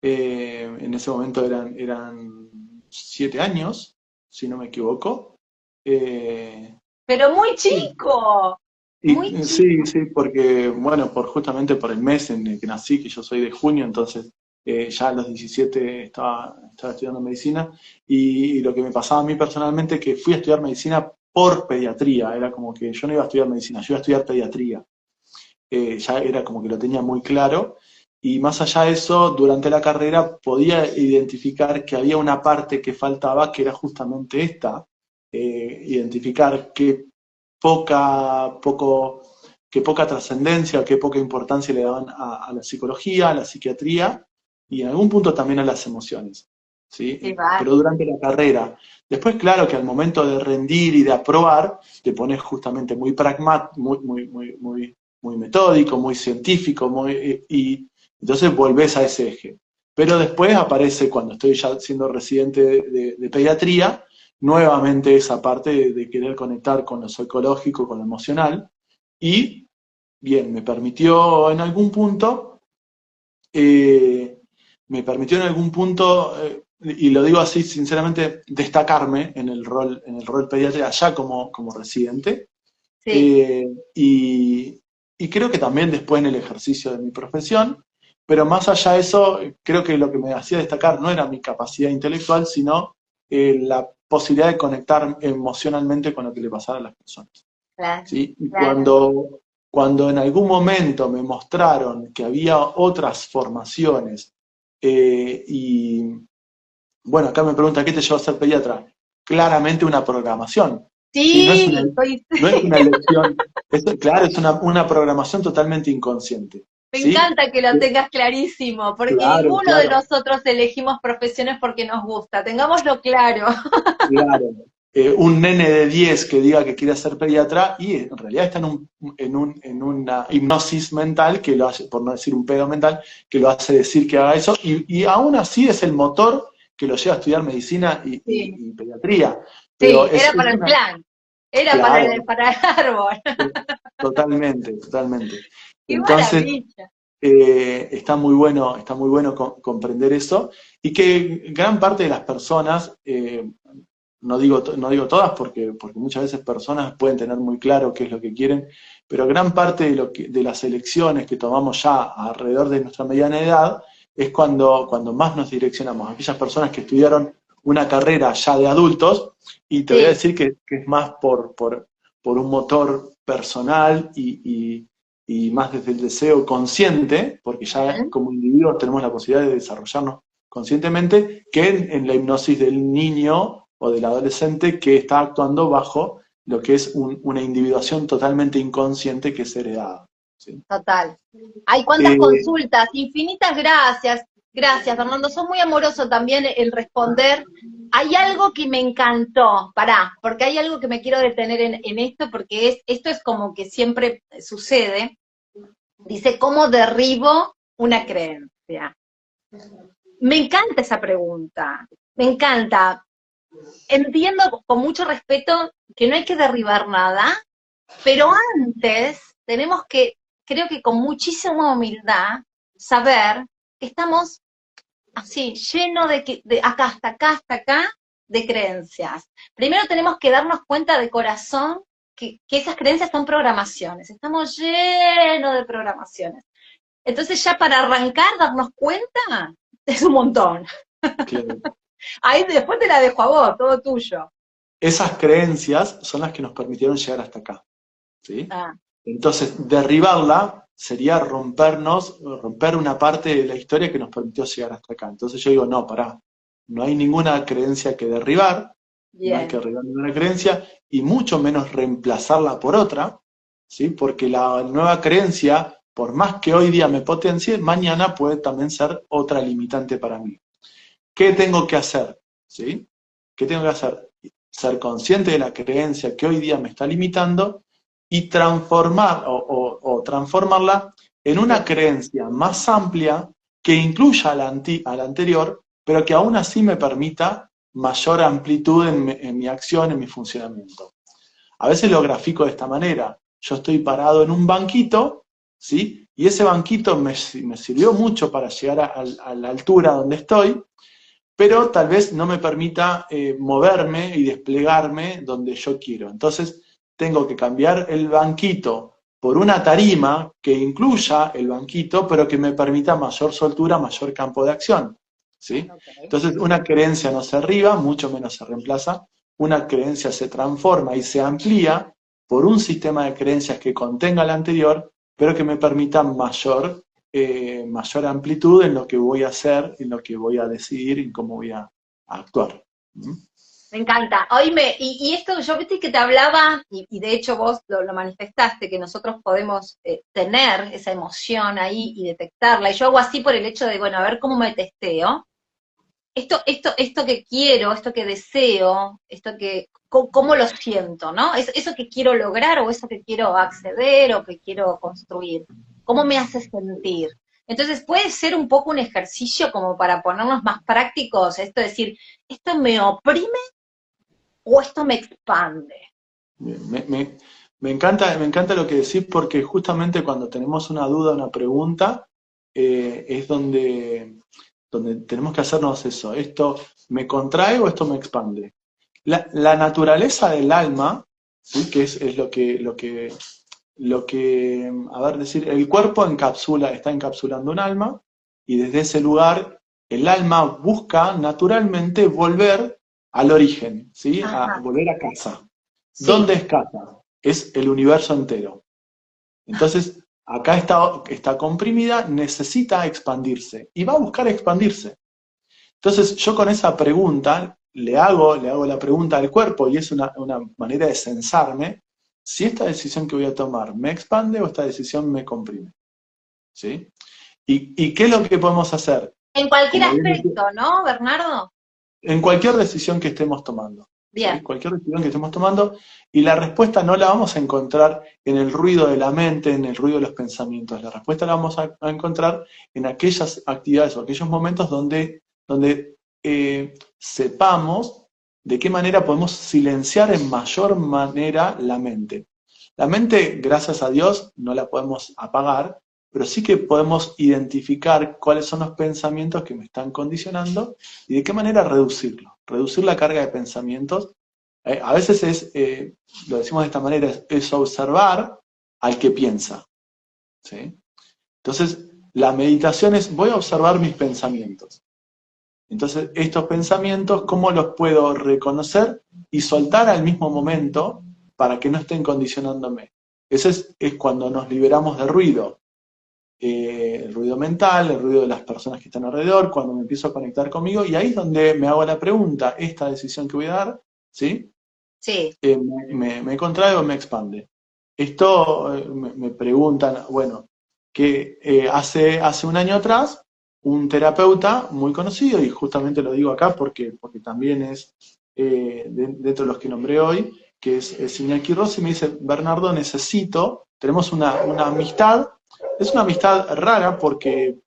En ese momento eran 7 años, si no me equivoco. Eh, Pero muy sí, chico, muy sí, chico. sí, porque, bueno, justamente por el mes en el que nací, que yo soy de junio, entonces ya a los 17 estaba estudiando medicina, y lo que me pasaba a mí personalmente es que fui a estudiar medicina por pediatría, era como que yo no iba a estudiar medicina, yo iba a estudiar pediatría. Ya era como que lo tenía muy claro, y más allá de eso, durante la carrera podía identificar que había una parte que faltaba, que era justamente esta, identificar poco, qué poca trascendencia, qué poca importancia le daban a la psicología, a la psiquiatría y en algún punto también a las emociones. ¿Sí? Sí, va. Pero durante la carrera. Después, claro que al momento de rendir y de aprobar, te pones justamente muy pragmático, muy metódico, muy científico, y entonces volvés a ese eje. Pero después aparece, cuando estoy ya siendo residente de pediatría, nuevamente esa parte de querer conectar con lo psicológico, con lo emocional, y bien, eh, me permitió en algún punto, y lo digo así sinceramente, destacarme en el rol pediatra ya como residente, Sí. eh, y, y creo que también después en el ejercicio de mi profesión, pero más allá de eso, creo que lo que me hacía destacar no era mi capacidad intelectual, sino la posibilidad de conectar emocionalmente con lo que le pasaba a las personas. Claro, ¿Sí? Y claro. cuando en algún momento me mostraron que había otras formaciones, y bueno, acá me pregunta, ¿qué te llevó a ser pediatra? Claramente una programación. ¿Sí? Sí, estoy, No es una elección, claro, es una programación totalmente inconsciente. me ¿Sí? encanta que lo tengas clarísimo, porque Claro, ninguno de claro. nosotros elegimos profesiones porque nos gusta, tengámoslo claro. Claro. Un nene de 10 que diga que quiere ser pediatra y en realidad está en una hipnosis mental que lo hace, por no decir un pedo mental, que lo hace decir que haga eso y aún así es el motor que lo lleva a estudiar medicina Sí, y pediatría. Pero sí, era para es el una... plan, era Claro, para el árbol. totalmente, totalmente. ¡Qué Entonces, maravilla! está muy bueno comprender eso y que gran parte de las personas, no digo todas porque muchas veces personas pueden tener muy claro qué es lo que quieren, pero gran parte de las elecciones que tomamos ya alrededor de nuestra mediana edad es cuando más nos direccionamos. Aquellas personas que estudiaron una carrera ya de adultos, y te voy a Sí, decir que es más por un motor personal y más desde el deseo consciente, porque ya ujú, como individuos tenemos la posibilidad de desarrollarnos conscientemente, que en la hipnosis del niño o del adolescente que está actuando bajo lo que es una individuación totalmente inconsciente que es heredada. ¿Sí? total. Ay, cuántas Eh, consultas, infinitas gracias. Gracias, Fernando. Sos muy amoroso también en responder. Hay algo que me encantó, pará, porque hay algo que me quiero detener en esto, porque esto es como que siempre sucede. Dice, ¿cómo derribo una creencia? Me encanta esa pregunta, me encanta. Entiendo con mucho respeto que no hay que derribar nada, pero antes tenemos que, creo que con muchísima humildad, saber que estamos así, lleno de hasta acá, de creencias. Primero tenemos que darnos cuenta de corazón que esas creencias son programaciones, estamos llenos de programaciones. Entonces ya para arrancar, darnos cuenta, es un montón. claro. Ahí después te la dejo a vos, todo tuyo. Esas creencias son las que nos permitieron llegar hasta acá. ¿Sí? Ah, Entonces, derribarla sería romper una parte de la historia que nos permitió llegar hasta acá. Entonces yo digo, no, pará, no hay ninguna creencia que derribar, no hay que bien. derribar ninguna creencia, y mucho menos reemplazarla por otra, ¿sí? Porque la nueva creencia, por más que hoy día me potencie, mañana puede también ser otra limitante para mí. ¿Qué tengo que hacer? ¿Sí? ¿Qué tengo que hacer? ser consciente de la creencia que hoy día me está limitando y transformar o transformarla en una creencia más amplia que incluya a la anterior, pero que aún así me permita mayor amplitud en mi acción, en mi funcionamiento. A veces lo grafico de esta manera. Yo estoy parado en un banquito, ¿sí? Y ese banquito me sirvió mucho para llegar a la altura donde estoy, pero tal vez no me permita moverme y desplegarme donde yo quiero. Entonces, tengo que cambiar el banquito por una tarima que incluya el banquito, pero que me permita mayor soltura, mayor campo de acción, ¿sí? Okay. Entonces, una creencia no se arriba, mucho menos se reemplaza, una creencia se transforma y se amplía por un sistema de creencias que contenga la anterior, pero que me permita mayor amplitud en lo que voy a hacer, en lo que voy a decidir y cómo voy a actuar. ¿Mm? Me encanta. Hoy y esto, yo viste que te hablaba, y de hecho vos lo manifestaste, que nosotros podemos tener esa emoción ahí y detectarla. Y yo hago así por el hecho de, bueno, a ver cómo me testeo. Esto que quiero, esto que deseo, cómo lo siento, ¿no? Eso que quiero lograr o eso que quiero acceder o que quiero construir. ¿Cómo me hace sentir? Entonces puede ser un poco un ejercicio como para ponernos más prácticos, esto es decir, ¿esto me oprime o esto me expande? Me encanta lo que decís porque justamente cuando tenemos una duda, una pregunta, es donde tenemos que hacernos eso. ¿Esto me contrae o esto me expande? La naturaleza del alma, ¿sí? Que es a ver, decir, el cuerpo está encapsulando un alma y desde ese lugar el alma busca naturalmente volver al origen, ¿sí? A Ajá, volver a casa. sí, ¿Dónde es casa? Es el universo entero. Entonces, acá está comprimida, necesita expandirse y va a buscar expandirse. Entonces, yo con esa pregunta le hago la pregunta al cuerpo y es una manera de censarme si esta decisión que voy a tomar me expande o esta decisión me comprime. ¿Sí? ¿Y qué es lo que podemos hacer? en cualquier Como bien aspecto, ¿no, Bernardo? en cualquier decisión que estemos tomando. ¿Sí? Bien, Cualquier decisión que estemos tomando, y la respuesta no la vamos a encontrar en el ruido de la mente, en el ruido de los pensamientos. La respuesta la vamos a encontrar en aquellas actividades o aquellos momentos donde sepamos de qué manera podemos silenciar en mayor manera la mente. La mente, gracias a Dios, no la podemos apagar, pero sí que podemos identificar cuáles son los pensamientos que me están condicionando y de qué manera reducirlo. Reducir la carga de pensamientos. A veces lo decimos de esta manera, es observar al que piensa. ¿Sí? Entonces, la meditación es, voy a observar mis pensamientos. Entonces, estos pensamientos, ¿cómo los puedo reconocer y soltar al mismo momento para que no estén condicionándome? Eso es cuando nos liberamos de ruido. El ruido mental, el ruido de las personas que están alrededor, cuando me empiezo a conectar conmigo, y ahí es donde me hago la pregunta, esta decisión que voy a dar, ¿sí? sí. Me contrae o me expande. Esto me preguntan, bueno, que hace un año atrás, un terapeuta muy conocido, y justamente lo digo acá porque también es dentro de los que nombré hoy, que es Iñaki Rossi, me dice, Bernardo, tenemos una amistad, es una amistad rara porque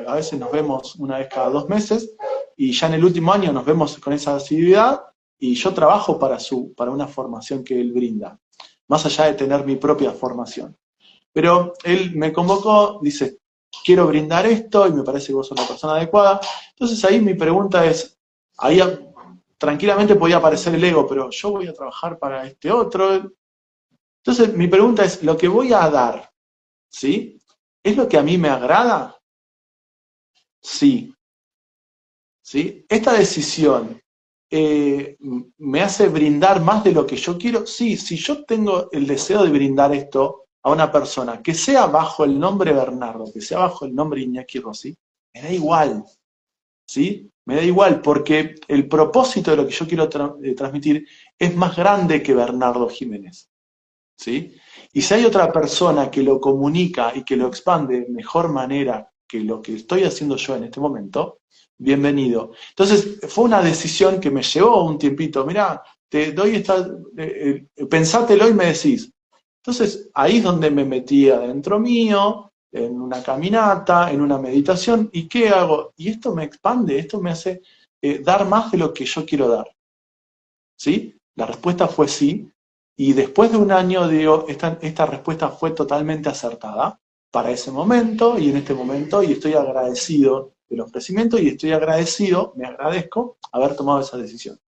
a veces nos vemos una vez cada 2 meses, y ya en el último año nos vemos con esa asiduidad, y yo trabajo para una formación que él brinda, más allá de tener mi propia formación. Pero él me convocó, dice, quiero brindar esto y me parece que vos sos la persona adecuada. Entonces ahí mi pregunta es, ahí tranquilamente podía aparecer el ego, pero yo voy a trabajar para este otro. Entonces mi pregunta es, ¿lo que voy a dar, ¿sí? ¿Es lo que a mí me agrada? Sí. ¿Sí? Esta decisión me hace brindar más de lo que yo quiero. Sí, si yo tengo el deseo de brindar esto a una persona, que sea bajo el nombre Bernardo, que sea bajo el nombre Iñaki Rossi, me da igual, ¿sí? Me da igual, porque el propósito de lo que yo quiero transmitir es más grande que Bernardo Jiménez, ¿sí? Y si hay otra persona que lo comunica y que lo expande de mejor manera que lo que estoy haciendo yo en este momento, bienvenido. Entonces, fue una decisión que me llevó un tiempito. Mirá, te doy esta, pensátelo y me decís. Entonces, ahí es donde me metí adentro mío, en una caminata, en una meditación, ¿y qué hago? Y esto me expande, esto me hace dar más de lo que yo quiero dar. ¿Sí? La respuesta fue sí, y después de un año digo, esta respuesta fue totalmente acertada para ese momento y en este momento, y estoy agradecido del ofrecimiento y estoy agradecido, me agradezco haber tomado esa decisión.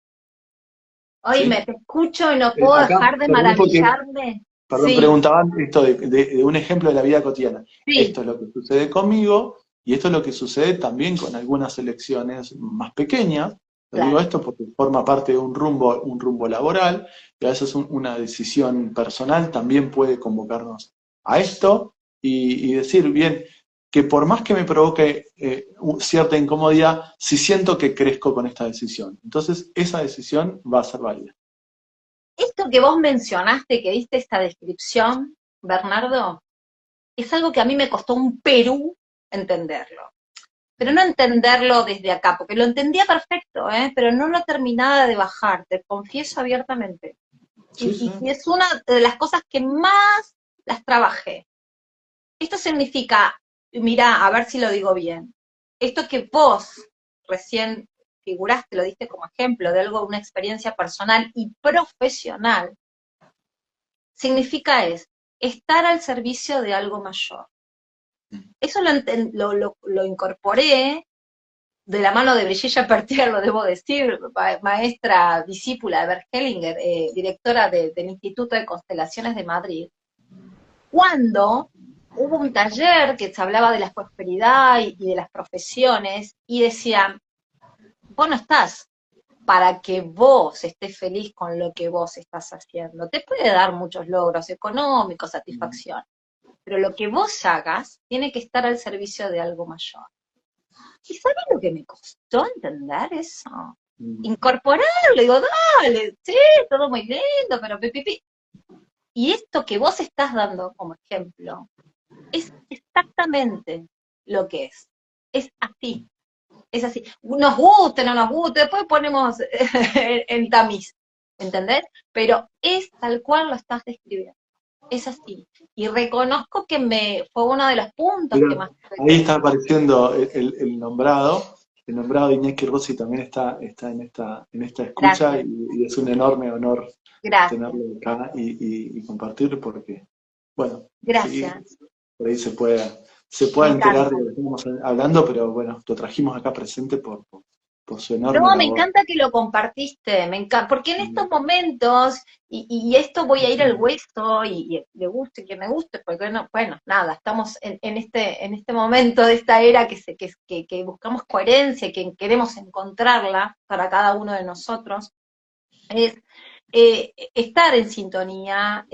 Oye, ¿Sí? me te escucho y no puedo Acá, dejar de perdón porque, maravillarme. perdón, Sí, preguntaban esto de un ejemplo de la vida cotidiana. sí, Esto es lo que sucede conmigo y esto es lo que sucede también con algunas elecciones más pequeñas. Lo digo claro. esto porque forma parte de un rumbo laboral y a veces una decisión personal también puede convocarnos a esto y decir, bien, que por más que me provoque cierta incomodidad, sí siento que crezco con esta decisión. Entonces, esa decisión va a ser válida. Esto que vos mencionaste, que diste esta descripción, Bernardo, es algo que a mí me costó un Perú entenderlo. Pero no entenderlo desde acá, porque lo entendía perfecto, ¿eh? Pero no lo terminaba de bajar, te confieso abiertamente. Sí, sí. Y es una de las cosas que más las trabajé. Esto significa, mira, a ver si lo digo bien, esto que vos recién figuraste, lo diste como ejemplo de algo, una experiencia personal y profesional, significa es estar al servicio de algo mayor. Eso lo incorporé de la mano de Brigitte Pertier, lo debo decir, maestra discípula de Bert Hellinger, directora del Instituto de Constelaciones de Madrid, cuando hubo un taller que se hablaba de la prosperidad y de las profesiones, y decían, vos no estás para que vos estés feliz con lo que vos estás haciendo. Te puede dar muchos logros económicos, satisfacción, pero lo que vos hagas tiene que estar al servicio de algo mayor. ¿Y sabes lo que me costó entender eso? Incorporarlo, digo, dale, sí, todo muy lindo, pero pipipi. Y esto que vos estás dando como ejemplo es exactamente lo que es. Es así, es así. Nos guste, no nos guste, después ponemos en tamiz, ¿entendés? Pero es tal cual lo estás describiendo. Es así. Y reconozco que fue uno de los puntos que Mira, más tuve ahí está que. apareciendo el nombrado de Iñaki Rossi también está en esta escucha Gracias, y es un enorme honor gracias, tenerlo acá y compartirlo porque, bueno, sí, gracias. por ahí se puede Me enterar de encanta. lo que estamos hablando, pero bueno, lo trajimos acá presente por su enorme No, me labor. encanta que lo compartiste, me encanta, porque en estos momentos, y esto voy a ir al hueso, y le guste quien me guste, porque no, bueno, nada, estamos en este momento de esta era que buscamos coherencia, que queremos encontrarla para cada uno de nosotros, es estar en sintonía,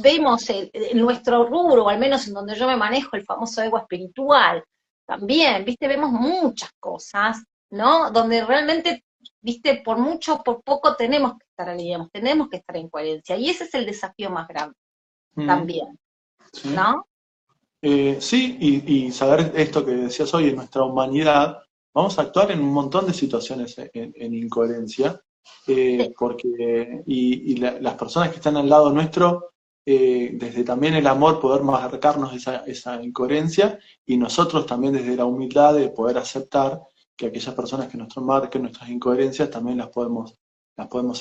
vemos en nuestro rubro, o al menos en donde yo me manejo, el famoso ego espiritual, también, viste, vemos muchas cosas, ¿no? Donde realmente, viste, por mucho o por poco tenemos que estar alineados, tenemos que estar en coherencia, y ese es el desafío más grande Mm, también, sí. ¿no? Sí, y saber esto que decías hoy, en nuestra humanidad, vamos a actuar en un montón de situaciones en incoherencia, Sí, porque, las personas que están al lado nuestro, desde también el amor, poder marcarnos esa incoherencia, y nosotros también desde la humildad de poder aceptar que aquellas personas que nos marquen nuestras incoherencias también las podemos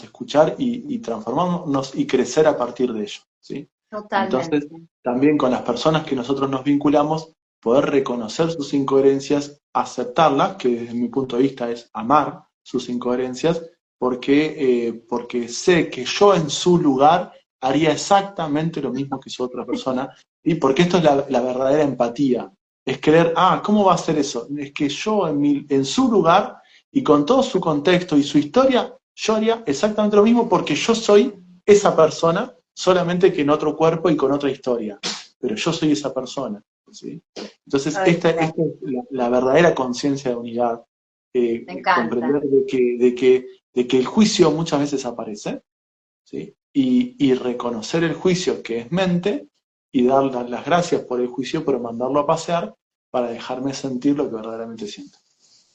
escuchar y transformarnos y crecer a partir de ello, ¿sí? Entonces, totalmente. también con las personas que nosotros nos vinculamos, poder reconocer sus incoherencias, aceptarlas, que desde mi punto de vista es amar sus incoherencias, porque sé que yo en su lugar haría exactamente lo mismo que su otra persona, y porque esto es la verdadera empatía, es creer, ¿cómo va a ser eso? Es que yo en su lugar y con todo su contexto y su historia, yo haría exactamente lo mismo porque yo soy esa persona solamente que en otro cuerpo y con otra historia. Pero yo soy esa persona. ¿Sí? Entonces, Ay, esta es gracias, la verdadera conciencia de unidad. me encanta. Comprender de que el juicio muchas veces aparece, ¿sí? Y reconocer el juicio que es mente y dar las gracias por el juicio, pero mandarlo a pasear para dejarme sentir lo que verdaderamente siento.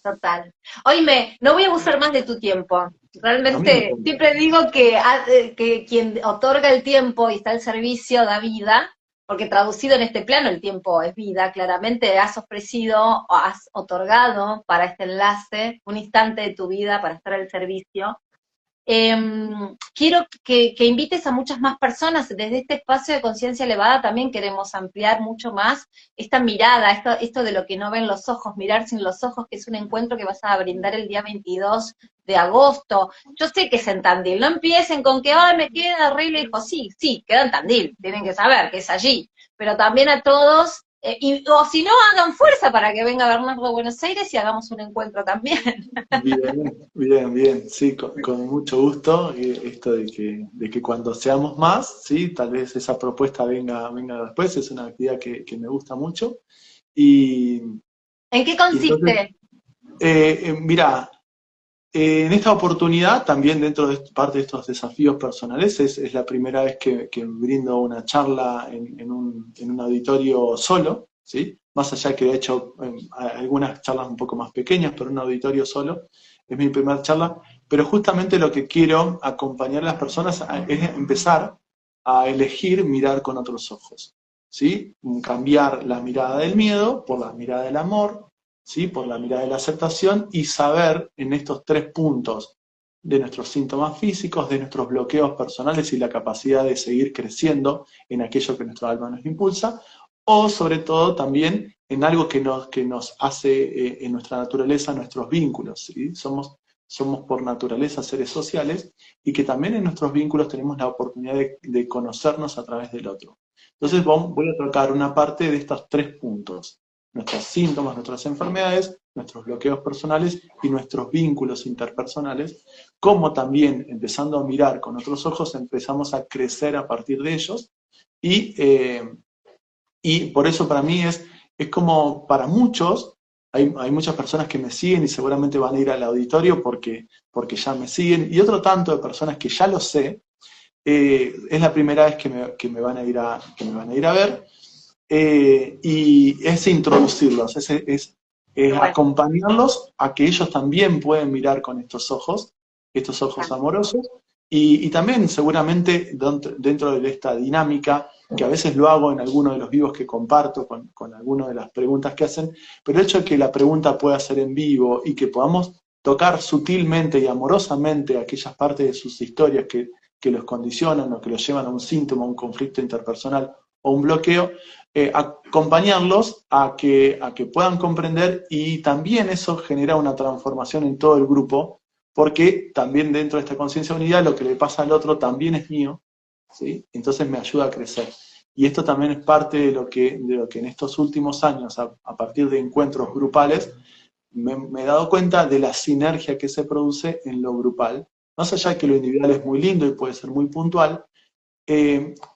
Total. Oíme, no voy a abusar más de tu tiempo. A mí me Realmente, encanta. siempre digo que quien otorga el tiempo y está al servicio da vida, porque traducido en este plano el tiempo es vida, claramente has ofrecido o has otorgado para este enlace un instante de tu vida para estar al servicio. Quiero que invites a muchas más personas. Desde este espacio de conciencia elevada también queremos ampliar mucho más esta mirada, esto de lo que no ven los ojos, mirar sin los ojos, que es un encuentro que vas a brindar el día 22 de agosto. Yo sé que es en Tandil, no empiecen con que, ay, me queda re lejos. Sí, sí, queda en Tandil, tienen que saber que es allí, pero también a todos, o si no, hagan fuerza para que venga Bernardo a Buenos Aires y hagamos un encuentro también. Bien, bien, bien, sí, con mucho gusto. Esto de que cuando seamos más, sí, tal vez esa propuesta venga después, es una actividad que me gusta mucho. Y, ¿En qué y entonces, consiste? mira, en esta oportunidad, también dentro de parte de estos desafíos personales, es la primera vez que brindo una charla en un auditorio solo, ¿sí? Más allá que he hecho algunas charlas un poco más pequeñas, pero un auditorio solo, es mi primera charla, pero justamente lo que quiero acompañar a las personas es empezar a elegir mirar con otros ojos, ¿sí? Cambiar la mirada del miedo por la mirada del amor, ¿sí? Por la mirada de la aceptación y saber en estos tres puntos de nuestros síntomas físicos, de nuestros bloqueos personales y la capacidad de seguir creciendo en aquello que nuestro alma nos impulsa, o sobre todo también en algo que nos hace en nuestra naturaleza nuestros vínculos, ¿sí? Somos por naturaleza seres sociales y que también en nuestros vínculos tenemos la oportunidad de conocernos a través del otro. Entonces voy a tocar una parte de estos tres puntos: nuestros síntomas, nuestras enfermedades, nuestros bloqueos personales y nuestros vínculos interpersonales, como también empezando a mirar con otros ojos empezamos a crecer a partir de ellos y, y por eso para mí es como para muchos, hay muchas personas que me siguen y seguramente van a ir al auditorio porque ya me siguen, y otro tanto de personas que ya lo sé, es la primera vez que me van a ir que me van a ir a ver, y es introducirlos, es Bueno, acompañarlos a que ellos también pueden mirar con estos ojos amorosos, y también seguramente dentro de esta dinámica, que a veces lo hago en algunos de los vivos que comparto con algunas de las preguntas que hacen, pero el hecho de que la pregunta pueda ser en vivo y que podamos tocar sutilmente y amorosamente aquellas partes de sus historias que los condicionan o que los llevan a un síntoma, a un conflicto interpersonal o un bloqueo, acompañarlos a que puedan comprender, y también eso genera una transformación en todo el grupo, porque también dentro de esta conciencia de unidad lo que le pasa al otro también es mío, ¿sí? Entonces me ayuda a crecer. Y esto también es parte de lo que en estos últimos años, a partir de encuentros grupales, me he dado cuenta de la sinergia que se produce en lo grupal. Más allá de que lo individual es muy lindo y puede ser muy puntual,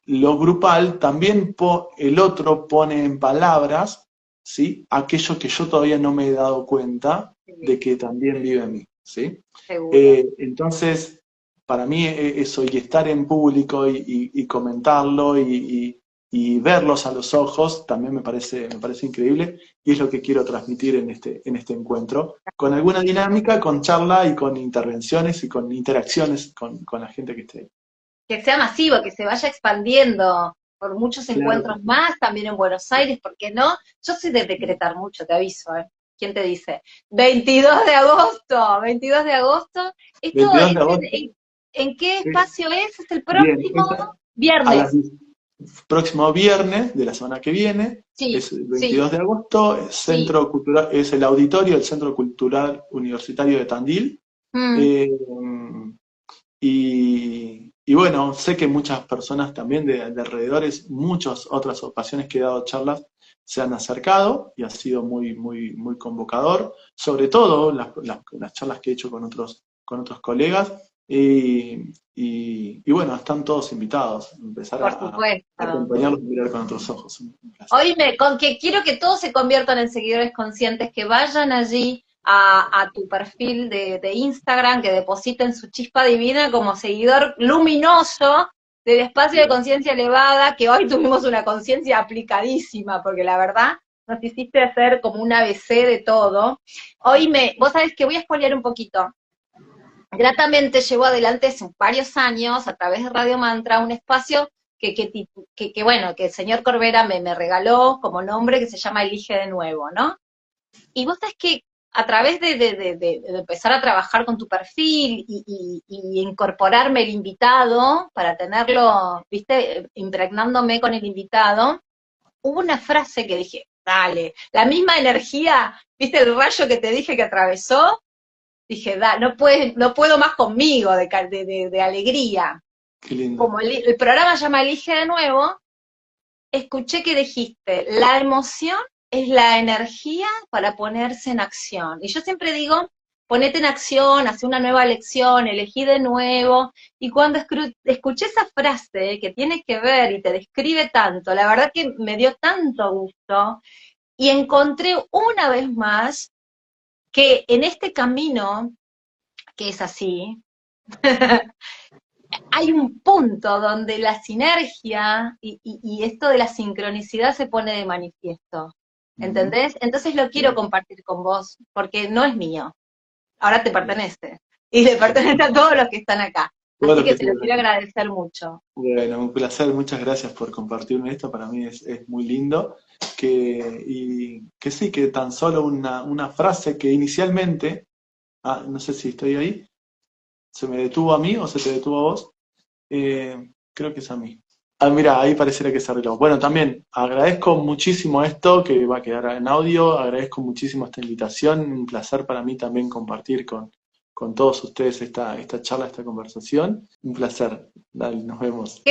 lo grupal también el otro pone en palabras, ¿sí? Aquello que yo todavía no me he dado cuenta de que también vive en mí, ¿sí? seguro. Entonces, para mí eso, y estar en público y comentarlo y verlos a los ojos, también me parece increíble, y es lo que quiero transmitir en este encuentro, con alguna dinámica, con charla y con intervenciones y con interacciones con la gente que esté ahí. Que sea masivo, que se vaya expandiendo por muchos Claro. encuentros más, también en Buenos Aires, ¿por qué no? Yo soy de decretar mucho, te aviso, ¿eh? ¿Quién te dice? 22 de agosto, 22 de agosto. ¿Esto 22 es de agosto. en qué Sí. espacio es? ¿Es el Bien, próximo a las viernes? próximo viernes de la semana que viene, Sí, es el sí, 22 de agosto, sí. Centro Cultural, es el auditorio del Centro Cultural Universitario de Tandil. Mm, Eh, y bueno, sé que muchas personas también de alrededores, muchas otras ocasiones que he dado charlas, se han acercado y ha sido muy convocador, sobre todo las charlas que he hecho con otros colegas. Y bueno, están todos invitados, empezar por a supuesto. acompañarlos y mirar con otros ojos. Un placer. Oíme, con que quiero que todos se conviertan en seguidores conscientes, que vayan allí a tu perfil de Instagram, que depositen su chispa divina como seguidor luminoso del espacio de conciencia elevada, que hoy tuvimos una conciencia aplicadísima, porque la verdad nos hiciste hacer como un ABC de todo. Vos sabés que voy a spoilear un poquito. Gratamente llevo adelante hace varios años, a través de Radio Mantra, un espacio bueno, que el señor Corbera me regaló como nombre, que se llama Elige de Nuevo, ¿no? Y vos sabés que a través de empezar a trabajar con tu perfil y incorporarme el invitado, para tenerlo, viste, impregnándome con el invitado, hubo una frase que dije, dale, la misma energía, viste el rayo que te dije que atravesó, dije, no puedo más conmigo de alegría. Qué lindo. Como el programa se llama Elige de Nuevo, escuché que dijiste, la emoción es la energía para ponerse en acción. Y yo siempre digo, ponete en acción, haz una nueva elección, elegí de nuevo. Y cuando escuché esa frase que tiene que ver y te describe tanto, la verdad que me dio tanto gusto. Y encontré una vez más que en este camino, que es así, hay un punto donde la sinergia y esto de la sincronicidad se pone de manifiesto. ¿Entendés? Entonces lo quiero compartir con vos, porque no es mío. Ahora te pertenece. Y le pertenece a todos los que están acá. Así que te lo quiero agradecer mucho. Bueno, un placer, muchas gracias por compartirme esto, para mí es muy lindo. Y que sí, que tan solo una frase que inicialmente, no sé si estoy ahí, ¿se me detuvo a mí o se te detuvo a vos? Creo que es a mí. Mira, ahí pareciera que se arregló. Bueno, también agradezco muchísimo esto que va a quedar en audio, agradezco muchísimo esta invitación, un placer para mí también compartir con todos ustedes esta charla, esta conversación. Un placer. Dale, nos vemos.